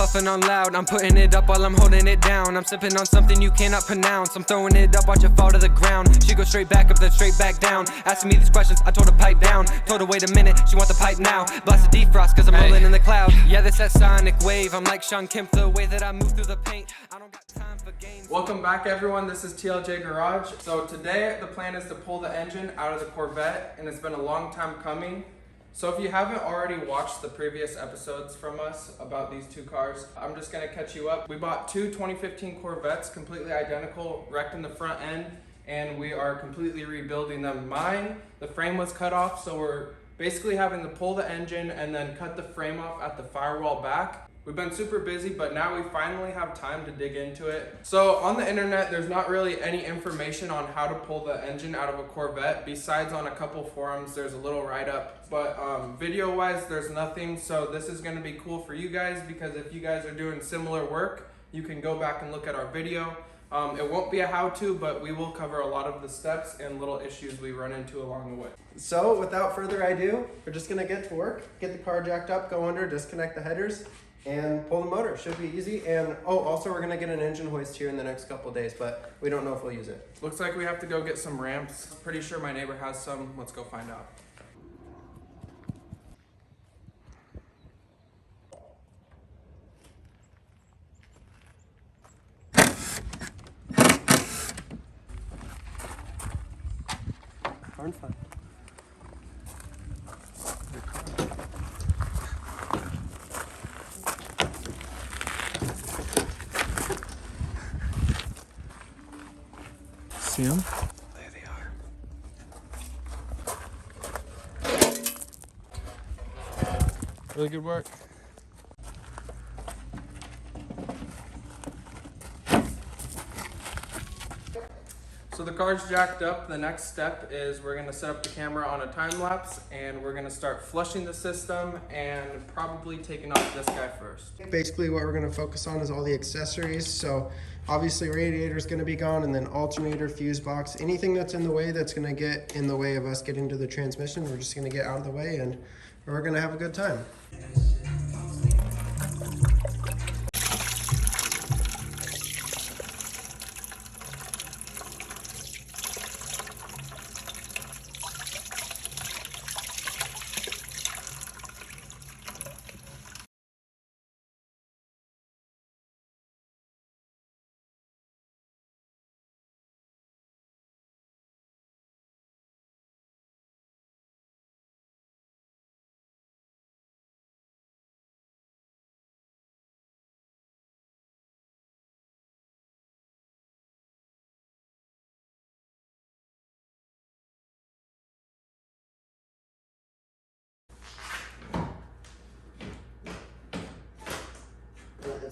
puffing on loud, I'm putting it up while I'm holding it down. I'm sipping on something you cannot pronounce. I'm throwing it up, watch it fall to the ground. She goes straight back up, then straight back down. Asking me these questions, I told her pipe down. Told her wait a minute, she want the pipe now. Blast the defrost, cause I'm rolling in the cloud. Yeah, this that sonic wave, I'm like Sean Kemp, the way that I move through the paint. I don't got time for games. Welcome back everyone, this is TLJ Garage. So today the plan is to pull the engine out of the Corvette, and it's been a long time coming. So if you haven't already watched the previous episodes from us about these two cars, I'm just gonna catch you up. We bought two 2015 Corvettes, completely identical, wrecked in the front end, and we are completely rebuilding them. Mine, the frame was cut off, so we're basically having to pull the engine and then cut the frame off at the firewall back. We've been super busy, but now we finally have time to dig into it. So on the internet, there's not really any information on how to pull the engine out of a Corvette. Besides on a couple forums, there's a little write-up. But video-wise, there's nothing. So this is gonna be cool for you guys, because if you guys are doing similar work, you can go back and look at our video. It won't be a how-to, but we will cover a lot of the steps and little issues we run into along the way. So without further ado, we're just gonna get to work, get the car jacked up, go under, disconnect the headers, and pull the motor. Should be easy. And also we're gonna get an engine hoist here in the next couple of days, but we don't know if we'll use it. Looks like we have to go get some ramps. Pretty sure my neighbor has some. Let's go find out. Fun. See them? There they are. Really good work. So the car's jacked up. The next step is we're gonna set up the camera on a time lapse, and we're gonna start flushing the system and probably taking off this guy first. Basically what we're gonna focus on is all the accessories. So obviously radiator is gonna be gone, and then alternator, fuse box, anything that's in the way that's gonna get in the way of us getting to the transmission, we're just gonna get out of the way and we're gonna have a good time.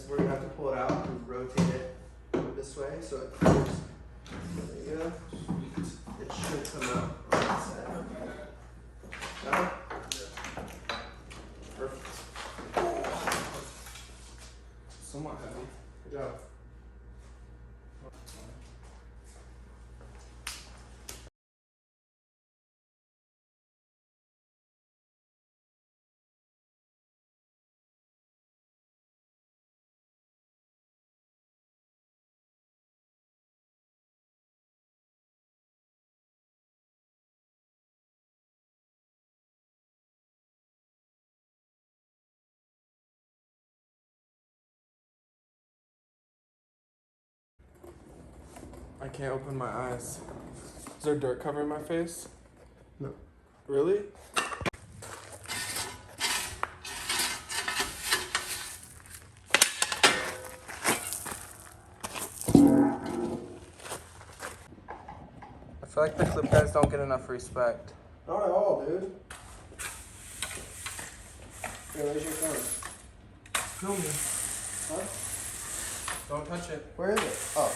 We're gonna have to pull it out and rotate it this way so it comes. There you go. It should come out on that side. Got it? Perfect. Somewhat heavy. Good job. I can't open my eyes. Is there dirt covering my face? No. Really? I feel like the clip guys don't get enough respect. Not at all, dude. Here, where's your phone? Film me. What? Don't touch it. Where is it? Oh.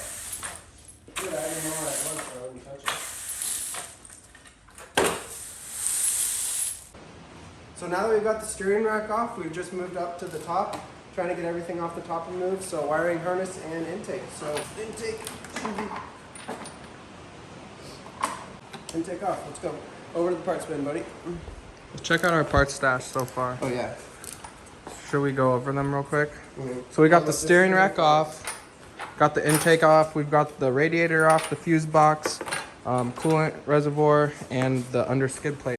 Dude, I didn't know where it was, so I wouldn't touch it. So now that we've got the steering rack off, we've just moved up to the top, trying to get everything off the top removed. So wiring harness and intake. So intake off. Let's go. Over to the parts bin, buddy. Check out our parts stash so far. Oh yeah. Should we go over them real quick? So we got the steering rack off, got the intake off, we've got the radiator off, the fuse box, coolant reservoir, and the under skid plate.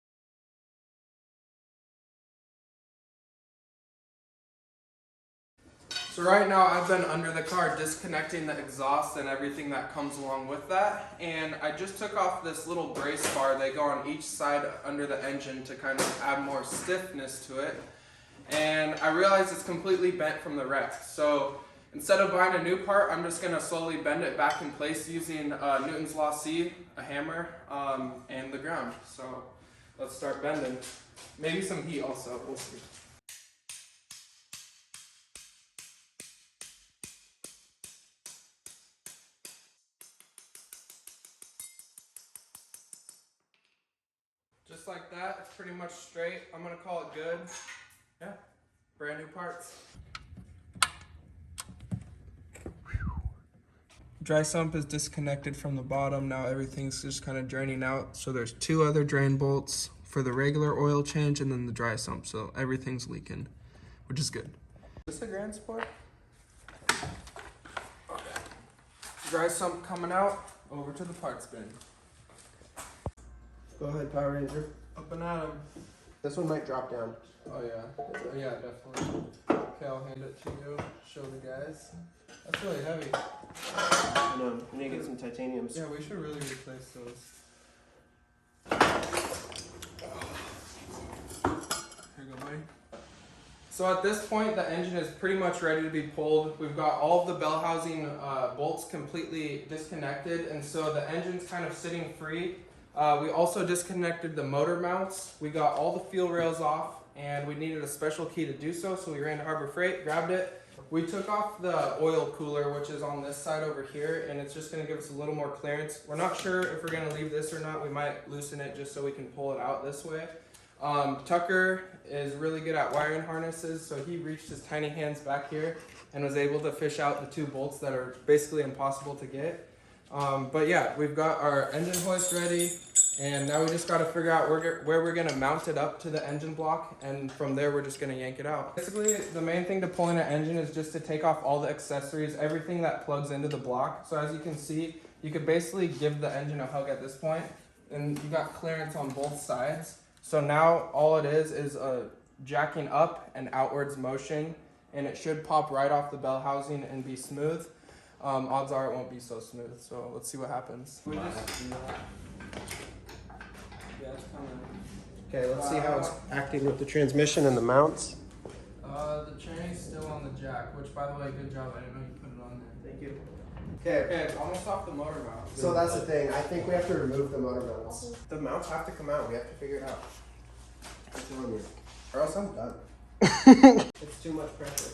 So right now I've been under the car disconnecting the exhaust and everything that comes along with that. And I just took off this little brace bar. They go on each side under the engine to kind of add more stiffness to it. And I realized it's completely bent from the wreck. So instead of buying a new part, I'm just gonna slowly bend it back in place using Newton's Law C, a hammer, and the ground. So let's start bending. Maybe some heat also, we'll see. Just like that, it's pretty much straight. I'm gonna call it good. Yeah, brand new parts. Dry sump is disconnected from the bottom. Now everything's just kind of draining out. So there's 2 other drain bolts for the regular oil change and then the dry sump. So everything's leaking, which is good. Is this a grand sport? Okay. Dry sump coming out, over to the parts bin. Go ahead, Power Ranger. Up and at 'em. This one might drop down. Oh yeah, definitely. Okay, I'll hand it to you. Show the guys. That's really heavy. No, we need to get some titaniums. Yeah, we should really replace those. Here you go, buddy. So at this point, the engine is pretty much ready to be pulled. We've got all of the bell housing bolts completely disconnected, and so the engine's kind of sitting free. We also disconnected the motor mounts. We got all the fuel rails off, and we needed a special key to do so, so we ran to Harbor Freight, grabbed it. We took off the oil cooler, which is on this side over here, and it's just gonna give us a little more clearance. We're not sure if we're gonna leave this or not. We might loosen it just so we can pull it out this way. Tucker is really good at wiring harnesses, so he reached his tiny hands back here and was able to fish out the 2 bolts that are basically impossible to get. But yeah, we've got our engine hoist ready, and now we just got to figure out where we're going to mount it up to the engine block, and from there we're just going to yank it out. Basically, the main thing to pulling an engine is just to take off all the accessories, everything that plugs into the block. So as you can see, you could basically give the engine a hug at this point, and you got clearance on both sides. So now all it is a jacking up and outwards motion, and it should pop right off the bell housing and be smooth. Odds are it won't be so smooth, so let's see what happens. We just do that. Yeah, it's coming. Okay, let's see how it's acting with the transmission and the mounts. The chain's still on the jack, which by the way, good job. I didn't know you put it on there. Thank you. Okay, it's almost off the motor mount. So that's the thing. I think we have to remove the motor mounts. The mounts have to come out. We have to figure it out. I'm telling you. Or else I'm done. It's too much pressure.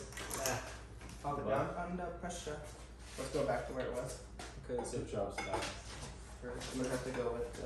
Up and down, under pressure. Let's go back to where it was. Okay, so Zip drops down. I'm gonna have to go with the...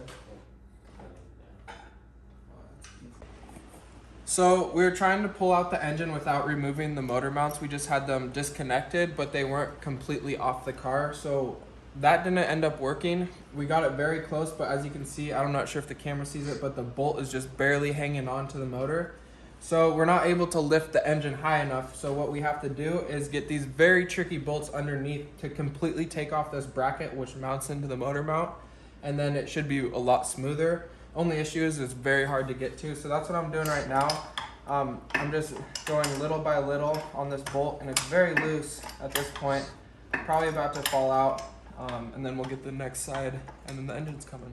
So we were trying to pull out the engine without removing the motor mounts. We just had them disconnected, but they weren't completely off the car. So that didn't end up working. We got it very close, but as you can see, I'm not sure if the camera sees it, but the bolt is just barely hanging on to the motor. So we're not able to lift the engine high enough. So what we have to do is get these very tricky bolts underneath to completely take off this bracket, which mounts into the motor mount. And then it should be a lot smoother. Only issue is it's very hard to get to. So that's what I'm doing right now. I'm just going little by little on this bolt, and it's very loose at this point. Probably about to fall out. And then we'll get the next side, and then the engine's coming.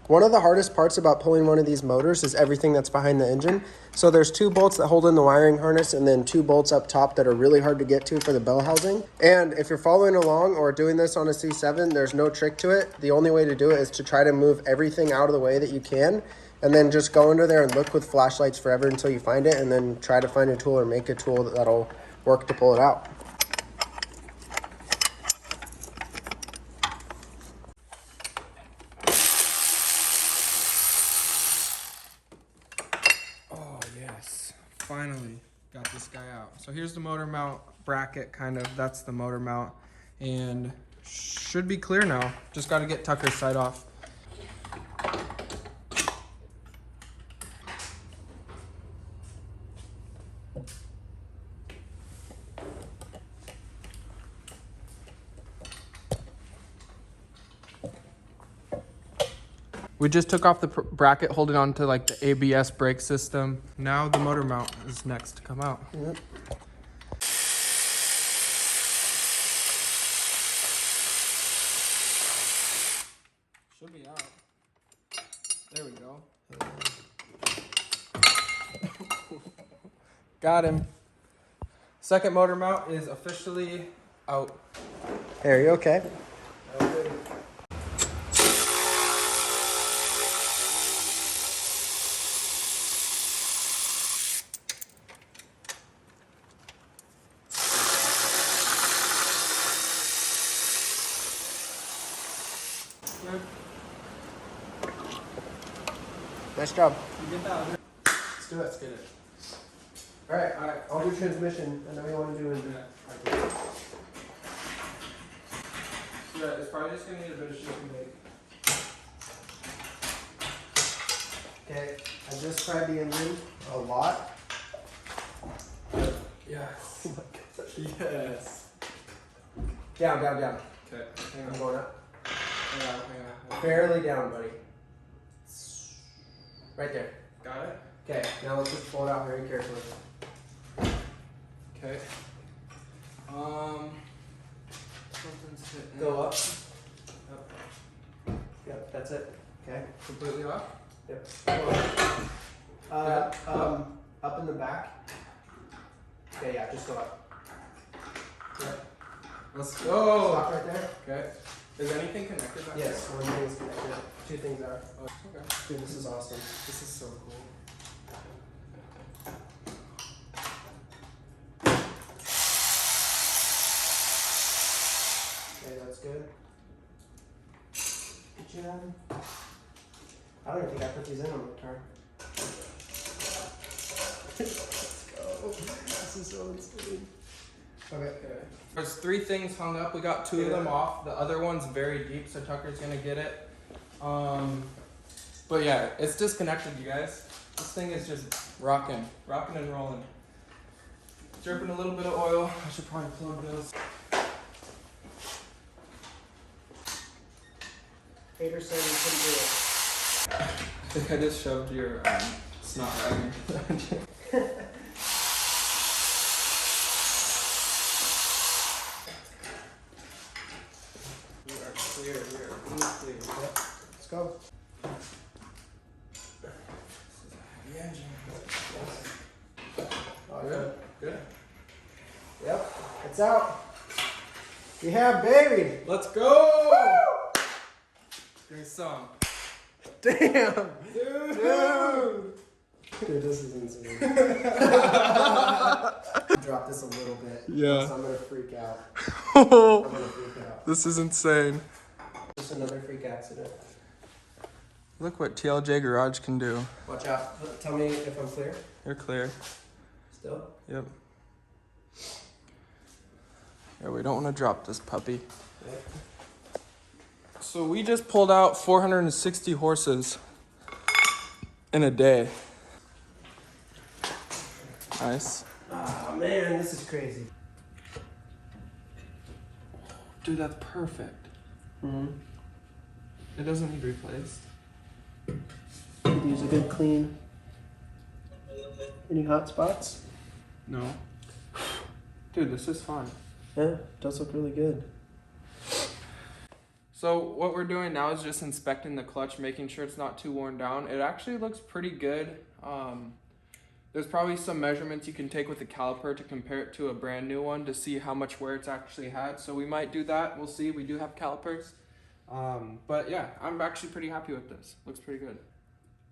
One of the hardest parts about pulling one of these motors is everything that's behind the engine. So there's 2 bolts that hold in the wiring harness, and then 2 bolts up top that are really hard to get to for the bell housing. And if you're following along or doing this on a C7, there's no trick to it. The only way to do it is to try to move everything out of the way that you can, and then just go under there and look with flashlights forever until you find it, and then try to find a tool or make a tool that'll work to pull it out. Finally got this guy out. So here's the motor mount bracket, kind of. That's the motor mount, and should be clear now. Just got to get Tucker's side off. We just took off the bracket holding on to like the ABS brake system. Now the motor mount is next to come out. Yep. Should be out. There we go. Got him. Second motor mount is officially out. Are you okay? Good. Nice job. You get that. Let's do it. Let's get it. All right. I'll do transmission, and then we want to do engine. Yeah, it's probably just gonna need a bit of shaking weight. Okay. I just tried the engine a lot. Yes. Yes. Down. Okay. Hang I'm on. going up. Hang on. Barely down, buddy. Right there. Got it? Okay. Now let's just pull it out very carefully. Okay. Something's hitting. Go up. Up. Yep. That's it. Okay. Completely off? Yep. Yeah. Up in the back. Okay, yeah, just go up. Yep. Let's go. Stop right there. Okay. Is anything connected back Yes, one thing is connected. Two things are. there? Oh, okay. Dude, this is awesome. This is so cool. Okay, that's good. Good job. I don't even think I put these in on the guitar. Let's go. This is so insane. Okay. There's 3 things hung up. We got 2 of them off. The other one's very deep, so Tucker's gonna get it. But yeah, it's disconnected, you guys. This thing is just rocking and rolling. Dripping a little bit of oil. I should probably plug this. Hater said we couldn't do it. I think I just shoved your snot rag. We are clear. We are really clear. Yep. Let's go. The engine. Oh, Good. Good. Yep. It's out. We have baby. Let's go! Great song. Damn. Dude! Dude, this is insane. Drop this a little bit. Yeah. So I'm gonna freak out. I'm gonna freak out. This is insane. Just another freak accident. Look what TLJ Garage can do. Watch out. Tell me if I'm clear. You're clear. Still? Yep. Yeah, we don't want to drop this puppy. Yep. So we just pulled out 460 horses in a day. Nice. Oh man, this is crazy. Dude, that's perfect. Mm-hmm. It doesn't need replaced. Could use a good clean. Any hot spots? No. Dude, this is fun. Yeah, it does look really good. So what we're doing now is just inspecting the clutch, making sure it's not too worn down. It actually looks pretty good. There's probably some measurements you can take with the caliper to compare it to a brand new one to see how much wear it's actually had. So we might do that. We'll see. We do have calipers. But yeah, I'm actually pretty happy with this. Looks pretty good.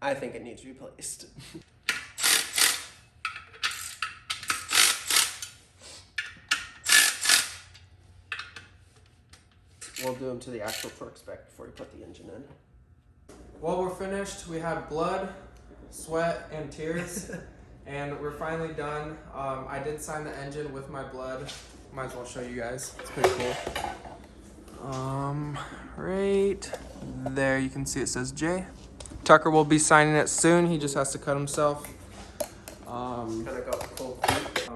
I think it needs replaced. We'll do them to the actual torque spec before you put the engine in. Well, we're finished. We had blood, sweat, and tears. And we're finally done. I did sign the engine with my blood. Might as well show you guys. It's pretty cool. Right there you can see it says J. Tucker will be signing it soon. He just has to cut himself. Gonna go cold feet.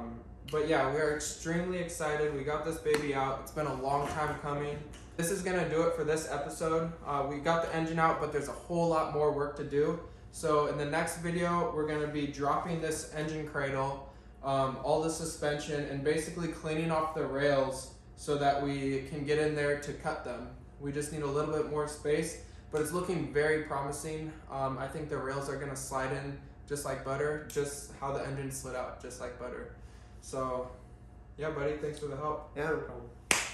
But yeah, we are extremely excited. We got this baby out. It's been a long time coming. This is gonna do it for this episode. We got the engine out, but there's a whole lot more work to do. So in the next video, we're gonna be dropping this engine cradle, all the suspension, and basically cleaning off the rails so that we can get in there to cut them. We just need a little bit more space, but it's looking very promising. I think the rails are gonna slide in just like butter, just how the engine slid out, just like butter. So yeah, buddy, thanks for the help. Yeah, no problem.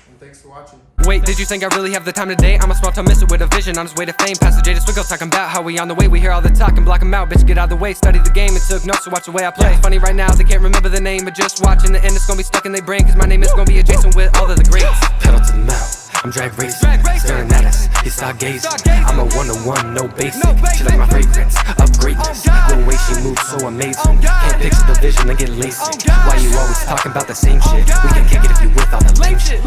And thanks for watching. Wait, did you think I really have the time today? I'm a small time mister with a vision on his way to fame. Past the jaded swiggle talking about how we on the way. We hear all the talk and block him out. Bitch, get out of the way. Study the game and took notes, so watch the way I play. It's funny right now, they can't remember the name, but just watching the end, it's gonna be stuck in their brain. Cause my name is gonna be adjacent with all of the greats. Pedal to the metal, I'm drag racing. Staring at us, you start gazing. I'm a one-to-one, no basic. She like my fragrance of greatness. The way she moves so amazing. Can't picture the vision and get lazy. Why you always talking about the same shit? We can kick it if you with all the lame shit.